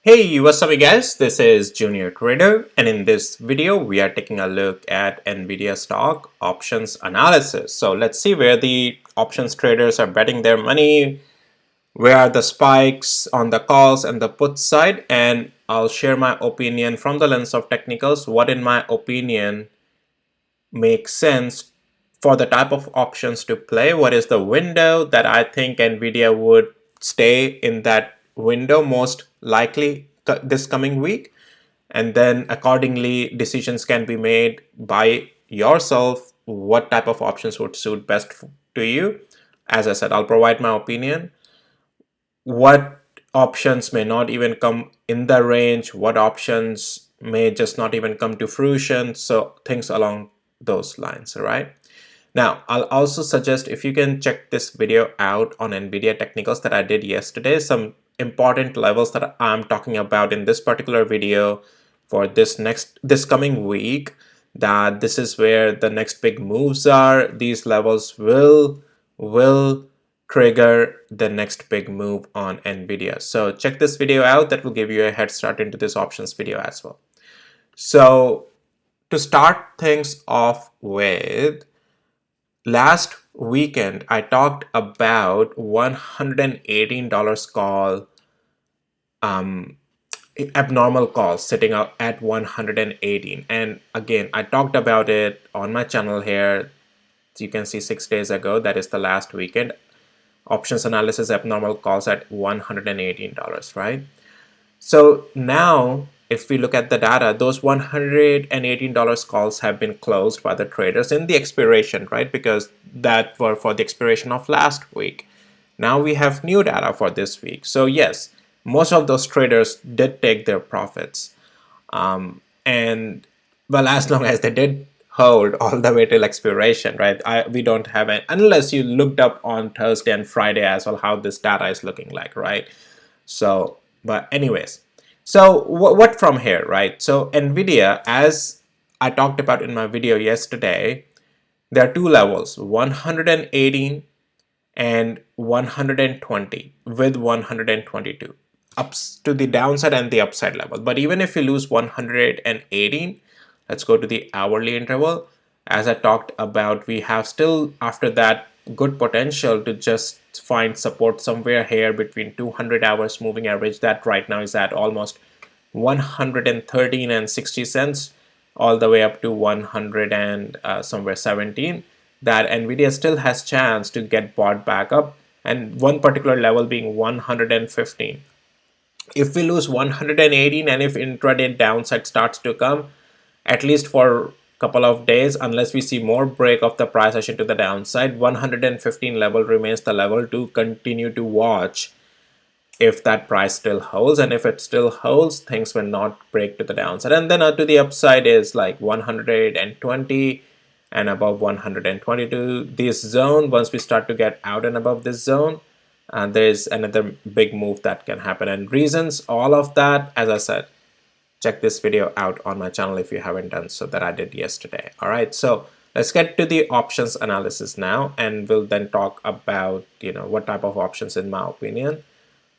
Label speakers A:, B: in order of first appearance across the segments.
A: Hey, what's up you guys? This is Junior Trader, and in this video we are taking a look at Nvidia stock options analysis. So let's see where the options traders are betting their money, where are the spikes on the calls and the put side, and I'll share my opinion from the lens of technicals, what in my opinion makes sense for the type of options to play. What is the window that I think Nvidia would stay in that window most likely this coming week? And then accordingly, decisions can be made by yourself what type of options would suit best to you. As I said, I'll provide my opinion. What options may not even come in the range, what options may just not even come to fruition. So things along those lines, all right? Now, I'll also suggest if you can check this video out on Nvidia technicals that I did yesterday, some important levels that I'm talking about in this particular video for this coming week, that this is where the next big moves are. These levels will trigger the next big move on Nvidia. So check this video out. That will give you a head start into this options video as well. So to start things off with, last weekend I talked about $118 call, abnormal calls sitting out at 118, and again I talked about it on my channel here. You can see 6 days ago, that is the last weekend, options analysis abnormal calls at $118, right? So now if we look at the data, those $118 calls have been closed by the traders in the expiration, right? Because that were for the expiration of last week. Now we have new data for this week. So yes, most of those traders did take their profits. And well, as long as they did hold all the way till expiration, right? We don't have it unless you looked up on Thursday and Friday as well how this data is looking like, right? So, but anyways, so what from here, right? So Nvidia, as I talked about in my video yesterday, there are two levels, 118 and 120 with 122, ups to the downside and the upside level. But even if you lose 118, let's go to the hourly interval. As I talked about, we have still after that good potential to just find support somewhere here between 200 hours moving average, that right now is at almost 113 and 60 cents, all the way up to 100 and somewhere 17. That Nvidia still has chance to get bought back up, and one particular level being 115. If we lose 118 and if intraday downside starts to come, at least for a couple of days, unless we see more break of the price action to the downside, 115 level remains the level to continue to watch if that price still holds. And if it still holds, things will not break to the downside. And then to the upside is like 120 and above 122. This zone, once we start to get out and above this zone, there's another big move that can happen. And reasons, all of that, as I said, check this video out on my channel if you haven't done so, that I did yesterday. All right, so let's get to the options analysis now, and we'll then talk about what type of options in my opinion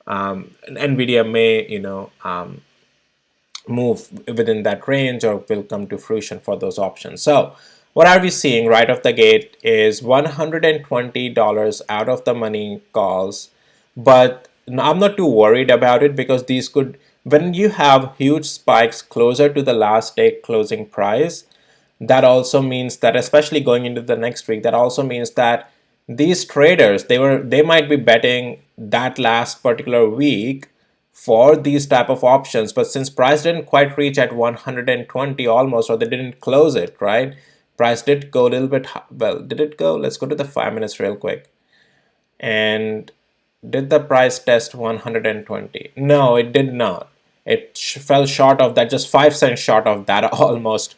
A: Nvidia may move within that range or will come to fruition for those options. So what are we seeing right off the gate is $120 out of the money calls, but I'm not too worried about it because these could, when you have huge spikes closer to the last day closing price, that also means that, especially going into the next week, that also means that these traders, they might be betting that last particular week for these type of options, but since price didn't quite reach at 120 almost, or they didn't close it, right? Price did go a little bit, well, did it go? Let's go to the 5 minutes real quick. And did the price test 120? No, it did not. It fell short of that, just 5 cents short of that almost.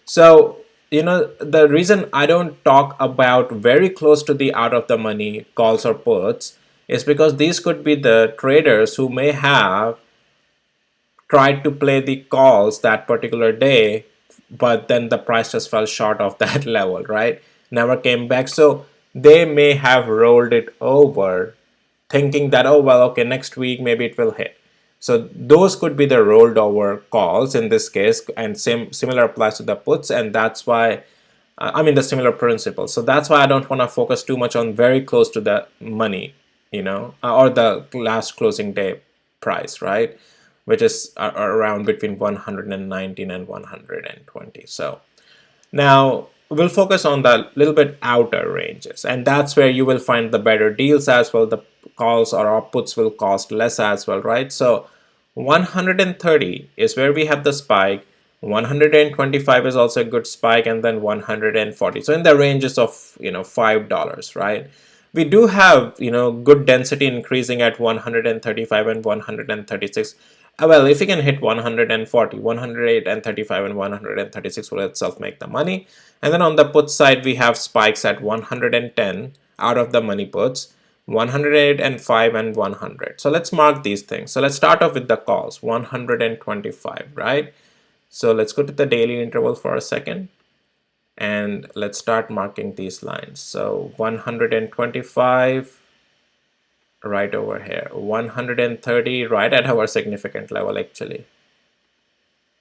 A: So, the reason I don't talk about very close to the out of the money calls or puts is because these could be the traders who may have tried to play the calls that particular day, but then the price just fell short of that level, right? Never came back. So they may have rolled it over thinking that, oh, well, okay, next week maybe it will hit. So those could be the rolled over calls in this case, and similar applies to the puts, and that's why I mean the similar principle. So that's why I don't want to focus too much on very close to the money, or the last closing day price, right? Which is around between 119 and 120. So now we'll focus on the little bit outer ranges, and that's where you will find the better deals as well. The calls or outputs will cost less as well, right? So 130 is where we have the spike. 125 is also a good spike, and then 140. So in the ranges of $5, right? We do have good density increasing at 135 and 136. Well, if you can hit 140, 135 and 136 will itself make the money. And then on the put side, we have spikes at 110 out of the money puts, 105 and 100. So let's mark these things. So let's start off with the calls, 125, right? So let's go to the daily interval for a second, and let's start marking these lines. So 125 right over here, 130 right at our significant level actually,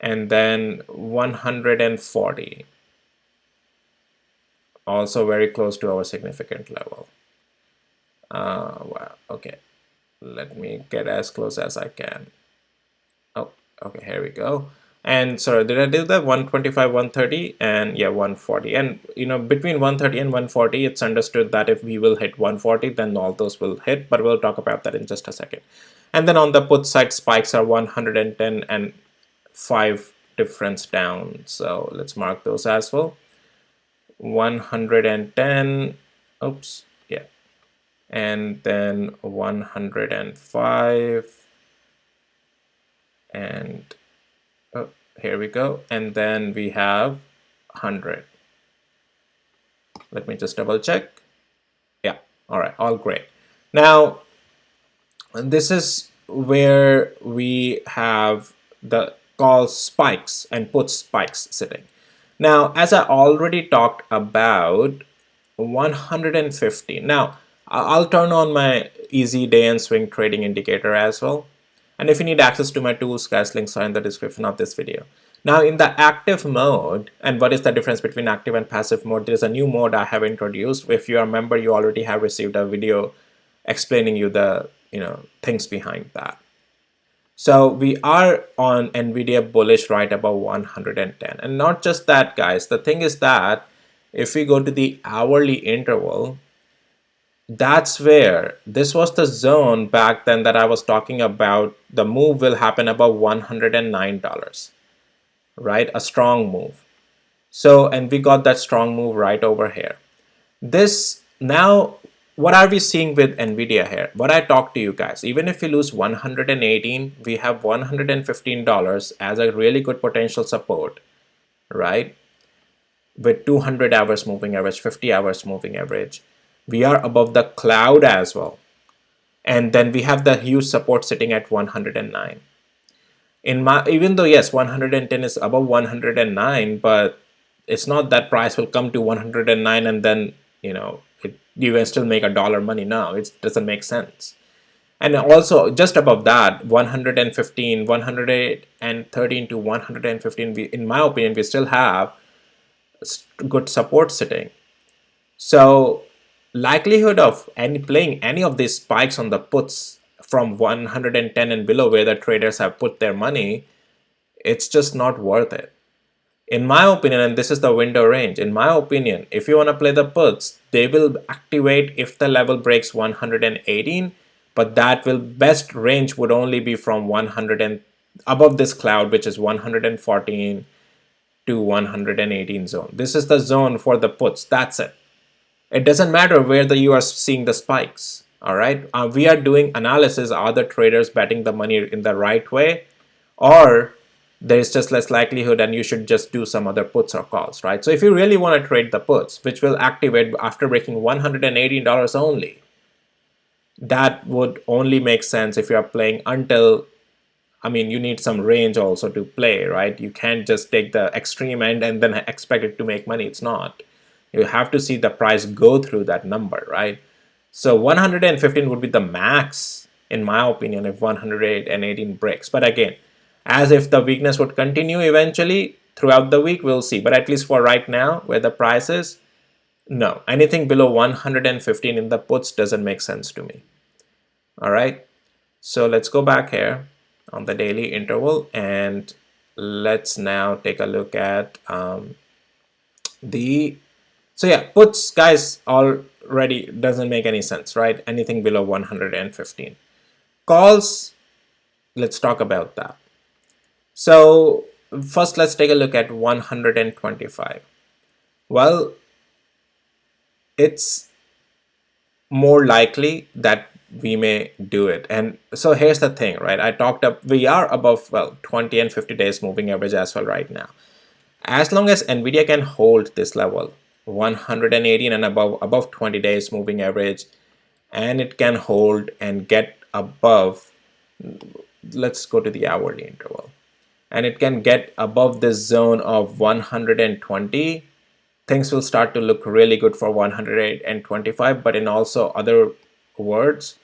A: and then 140 also very close to our significant level. Wow, okay, let me get as close as I can. Oh, okay, here we go. And sorry, did I do that? 125, 130, and yeah, 140. And between 130 and 140, it's understood that if we will hit 140, then all those will hit, but we'll talk about that in just a second. And then on the put side, spikes are 110 and 5 difference down. So let's mark those as well. 110, oops, yeah. And then 105, and oh, here we go, and then we have 100. Let me just double check. Yeah, all right, all great. Now this is where we have the call spikes and put spikes sitting. Now, as I already talked about 150, now I'll turn on my easy day and swing trading indicator as well. And if you need access to my tools, guys, links are in the description of this video. Now in the active mode, and what is the difference between active and passive mode? There's a new mode I have introduced. If you remember, you already have received a video explaining you the things behind that. So we are on Nvidia bullish right above 110. And not just that, guys. The thing is that if we go to the hourly interval, that's where this was the zone back then that I was talking about. The move will happen above $109, right? A strong move. So, and we got that strong move right over here. This now, what are we seeing with Nvidia here? What I talked to you guys, even if we lose 118, we have $115 as a really good potential support, right? With 200 hours moving average, 50 hours moving average. We are above the cloud as well. And then we have the huge support sitting at 109. Even though yes, 110 is above 109, but it's not that price will come to 109 and then you can still make $1 money now. It doesn't make sense. And also just above that, 115, 113 to 115, in my opinion, we still have good support sitting. So likelihood of playing any of these spikes on the puts from 110 and below where the traders have put their money, it's just not worth it. In my opinion, and this is the window range, in my opinion, if you want to play the puts, they will activate if the level breaks 118, but that will best range would only be from 100 and above this cloud, which is 114 to 118 zone. This is the zone for the puts. That's it. It doesn't matter where you are seeing the spikes. All right. We are doing analysis. Are the traders betting the money in the right way, or there's just less likelihood and you should just do some other puts or calls, right? So if you really want to trade the puts, which will activate after breaking $118 only, that would only make sense if you are playing until, I mean, you need some range also to play, right? You can't just take the extreme end and then expect it to make money. It's not. You have to see the price go through that number, right? So 115 would be the max in my opinion, if 118 breaks. But again, as if the weakness would continue eventually throughout the week, we'll see. But at least for right now, where the price is, no, anything below 115 in the puts doesn't make sense to me. All right, so let's go back here on the daily interval, and let's now take a look at so yeah, puts, guys, already doesn't make any sense, right? Anything below 115. Calls, let's talk about that. So first, let's take a look at 125. Well, it's more likely that we may do it. And so here's the thing, right? We are above, well, 20 and 50 days moving average as well right now. As long as Nvidia can hold this level, 118 and above 20 days moving average, and it can hold and get above, let's go to the hourly interval, and it can get above this zone of 120, things will start to look really good for 125. But in also other words,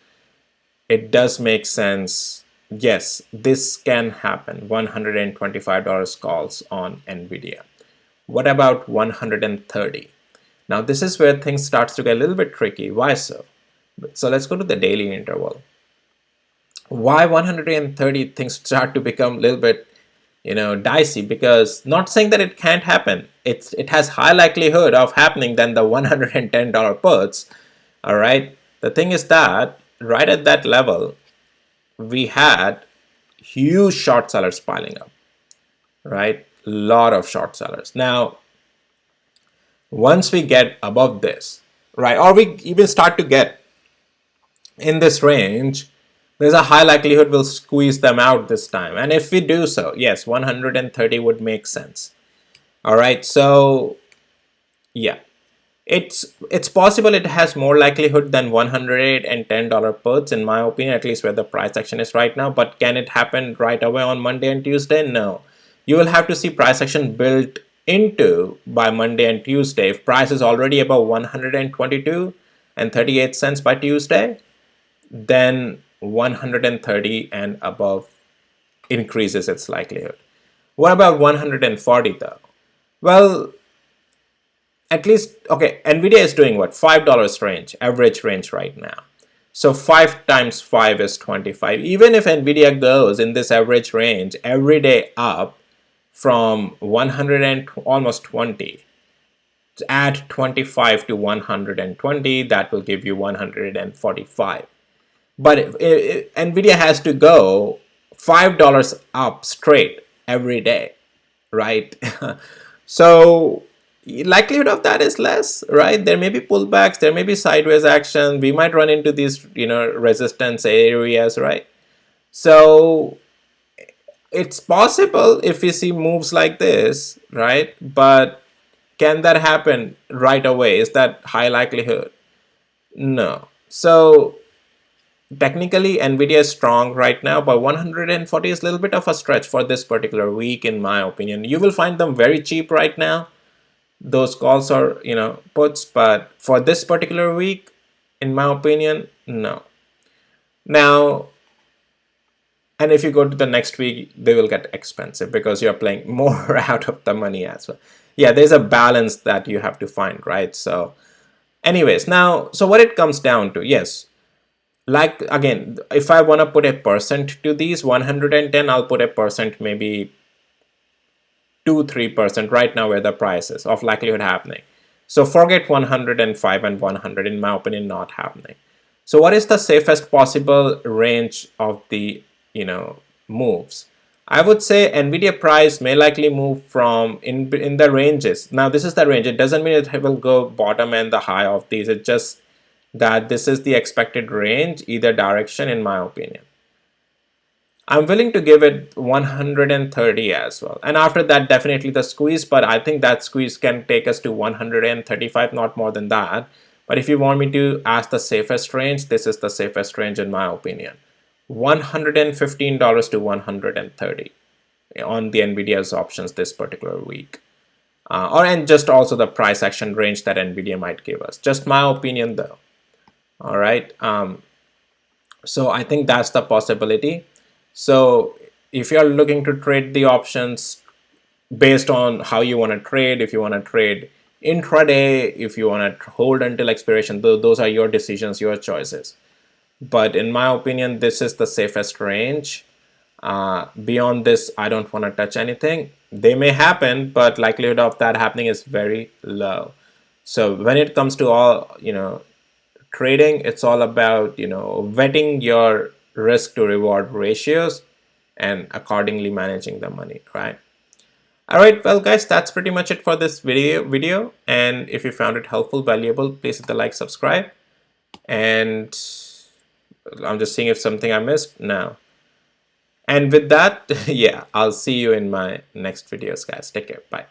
A: it does make sense. Yes, this can happen. $125 calls on Nvidia. What about 130? Now this is where things starts to get a little bit tricky. Why so? So let's go to the daily interval. Why 130? Things start to become a little bit, dicey, because not saying that it can't happen. It has high likelihood of happening than the $110 puts. All right. The thing is that right at that level, we had huge short sellers piling up, right? A lot of short sellers. Now, once we get above this, right, or we even start to get in this range, there's a high likelihood we'll squeeze them out this time. And if we do so, yes, 130 would make sense. All right, so yeah, it's possible it has more likelihood than $110 puts, in my opinion, at least where the price action is right now. But can it happen right away on Monday and Tuesday? No. You will have to see price action built into by Monday and Tuesday. If price is already above 122 and 38 cents by Tuesday, then 130 and above increases its likelihood. What about 140 though? Well, at least, okay, Nvidia is doing what? $5 range, average range right now. So 5 times 5 is 25. Even if Nvidia goes in this average range every day up from 100 and almost 20, add 25 to 120, that will give you 145. But if Nvidia has to go $5 up straight every day, right? So likelihood of that is less, right? There may be pullbacks, there may be sideways action. We might run into these, resistance areas, right? So it's possible if we see moves like this, right? But can that happen right away? Is that high likelihood? No. So technically, Nvidia is strong right now, but 140 is a little bit of a stretch for this particular week, in my opinion. You will find them very cheap right now. Those calls are, puts, but for this particular week, in my opinion, no. Now, and if you go to the next week, they will get expensive because you're playing more out of the money as well. Yeah, there's a balance that you have to find, right? So anyways, now, so what it comes down to, yes, like, again, if I want to put a percent to these 110, I'll put a percent, maybe 2-3% right now where the price is of likelihood happening. So forget 105 and 100, in my opinion, not happening. So what is the safest possible range of the moves? I would say Nvidia price may likely move from in the ranges. Now this is the range. It doesn't mean it will go bottom and the high of these. It's just that this is the expected range, either direction, in my opinion. I'm willing to give it 130 as well. And after that, definitely the squeeze, but I think that squeeze can take us to 135, not more than that. But if you want me to ask the safest range, this is the safest range in my opinion. $115 to 130 on the Nvidia's options this particular week. And just also the price action range that Nvidia might give us. Just my opinion though. All right. So I think that's the possibility. So if you're looking to trade the options based on how you want to trade, if you want to trade intraday, if you want to hold until expiration, those are your decisions, your choices. But in my opinion, this is the safest range. Beyond this, I don't want to touch anything. They may happen, but likelihood of that happening is very low. So when it comes to all, trading, it's all about, vetting your risk to reward ratios and accordingly managing the money, right? All right, well, guys, that's pretty much it for this video. And if you found it helpful, valuable, please hit the like, subscribe. And I'm just seeing if something I missed. No. And with that, yeah, I'll see you in my next videos, guys. Take care. Bye.